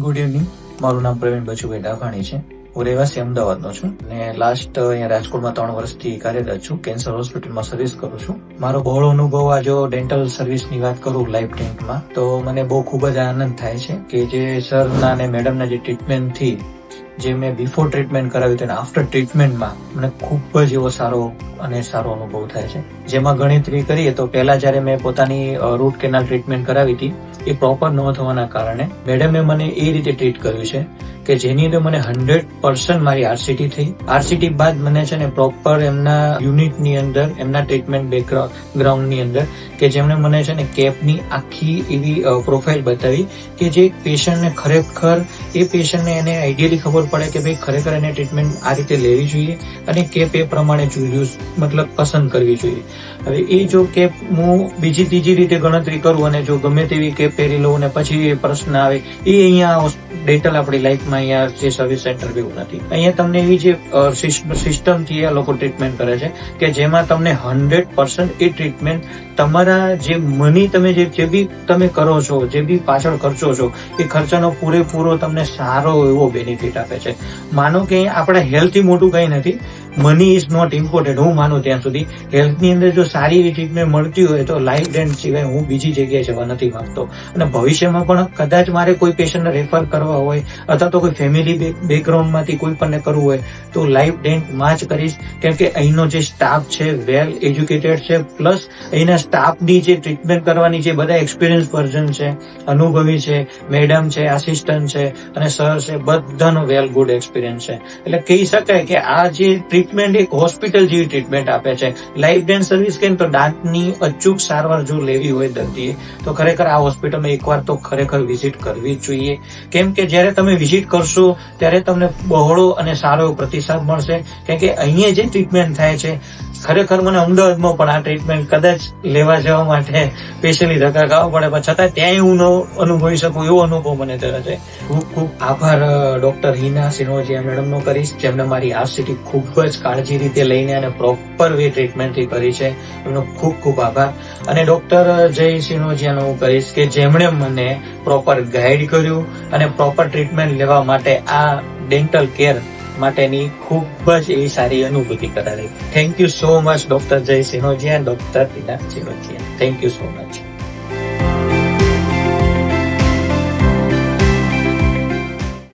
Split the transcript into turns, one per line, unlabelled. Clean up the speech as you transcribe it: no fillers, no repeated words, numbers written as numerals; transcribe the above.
Good evening. મારું નામ પ્રવીણ બચુભાઈ ડાભાણી છે. હું રહેવાસી અમદાવાદનો છું અને લાસ્ટ અહીંયા રાજકોટમાં 3 વર્ષથી કાર્યરત છું. કેન્સર હોસ્પિટલમાં સર્વિસ કરું છું. મારો બહોળો અનુભવ આ જો ડેન્ટલ સર્વિસની વાત કરું લાઈફ ડેન્ટમાં, તો મને બહુ ખૂબ જ આનંદ થાય છે કે જે સરના અને મેડમના જે ટ્રીટમેન્ટથી જે મેં બિફોર ટ્રીટમેન્ટ કરાવ્યું હતું આફ્ટર ટ્રીટમેન્ટમાં મને ખૂબ જ એવો સારો અનુભવ થાય છે. જેમાં ગણતરી કરીએ તો પહેલા જયારે મેં પોતાની રૂટ કેનાલ ટ્રીટમેન્ટ કરાવી હતી એ પ્રોપર ન થવાના કારણે મેડમે મને એ રીતે ટ્રીટ કર્યું છે કે જેની અંદર મને 100% મારી આરસીટી થઈ. આરસીટી બાદ મને છે ને પ્રોપર એમના યુનિટની અંદર એમના ટ્રીટમેન્ટ બેકગ્રાઉન્ડની અંદર કે જેમણે મને છે ને કેપની આખી એવી પ્રોફાઇલ બતાવી કે જે પેશન્ટને ખરેખર એ પેશન્ટને એને આઈડિયલી ખબર પડે કે ભાઈ ખરેખર એને ટ્રીટમેન્ટ આ રીતે લેવી જોઈએ અને કેપ એ પ્રમાણે મતલબ પસંદ કરવી જોઈએ. હવે એ જો કેપ હું બીજી ત્રીજી રીતે ગણતરી કરું અને જો ગમે તેવી કેપ પહેરી લઉં અને પછી એ પ્રશ્ન આવે એ અહીંયા ડેન્ટલ આપણી લાઈફમાં અહીંયા જે સર્વિસ સેન્ટર એવું નથી. અહીંયા તમને એવી જે સિસ્ટમથી આ લોકો ટ્રીટમેન્ટ કરે છે કે જેમાં તમને 100% એ ટ્રીટમેન્ટ તમારા જે મની તમે જે બી તમે કરો છો, જે બી પાછળ ખર્ચો છો એ ખર્ચાનો પૂરેપૂરો તમને સારો એવો બેનિફિટ આપે છે. માનો કે આપણા હેલ્થથી મોટું કંઈ નથી. Money is not important. હું માનું ત્યાં સુધી હેલ્થની અંદર જો સારી એવી ટ્રીટમેન્ટ મળતી હોય તો લાઈફ ડેન્ટ સિવાય હું બીજી જગ્યાએ જવા નથી માંગતો. અને ભવિષ્યમાં પણ કદાચ મારે કોઈ પેશન્ટને રેફર કરવા હોય અથવા તો કોઈ ફેમિલી બેકગ્રાઉન્ડમાંથી કોઈ પણ કરવું હોય તો લાઈફ ડેન્ટમાં જ કરીશ. કેમ કે અહીંનો જે સ્ટાફ છે વેલ એજ્યુકેટેડ છે, પ્લસ અહીંના સ્ટાફની જે ટ્રીટમેન્ટ કરવાની જે બધા એક્સપિરિયન્સ પર્સન છે, અનુભવી છે, મેડમ છે, આસિસ્ટન્ટ છે અને સર છે, બધાનો વેલ ગુડ એક્સપિરિયન્સ છે. એટલે કહી શકાય કે આ જે ટ્રીટમેન્ટ એક હોસ્પિટલ જેવી ટ્રીટમેન્ટ આપે છે. લાઈફ ડેન્ટ સર્વિસ કેમ તો દાંતની અચૂક સારવાર જો લેવી હોય દર્દીએ તો ખરેખર આ હોસ્પિટલમાં એકવાર તો ખરેખર વિઝિટ કરવી જ જોઈએ. કેમ કે જ્યારે તમે વિઝિટ કરશો ત્યારે તમને બહોળો અને સારો પ્રતિસાદ મળશે. કેમ કે અહીંયા જે ટ્રીટમેન્ટ થાય છે ખરેખર મને અમદાવાદમાં પણ આ ટ્રીટમેન્ટ કદાચ લેવા જવા માટે સ્પેશિયલી ધક્કા ખાવા પડે પણ છતાં ત્યાંય હું અનુભવી શકું એવો અનુભવ મને થયો છે. ખૂબ ખૂબ આભાર ડોક્ટર હિના સિનોજીયા મેડમનો કરીશ, જેમને મારી આરસીટી ખૂબ જ કાળજી રીતે લઈને અને પ્રોપર વે ટ્રીટમેન્ટથી કરી છે. એમનો ખૂબ ખૂબ આભાર. અને ડોક્ટર જય સિનોજીયાનો હું કહીશ કે જેમણે મને પ્રોપર ગાઈડ કર્યું અને પ્રોપર ટ્રીટમેન્ટ લેવા માટે આ ડેન્ટલ કેર માટેની ખૂબ જ એવી સારી અનુભૂતિ કરાવી. Thank you so much doctor Jay Sinojiya, doctor Hina Sinojiya. Thank you so much.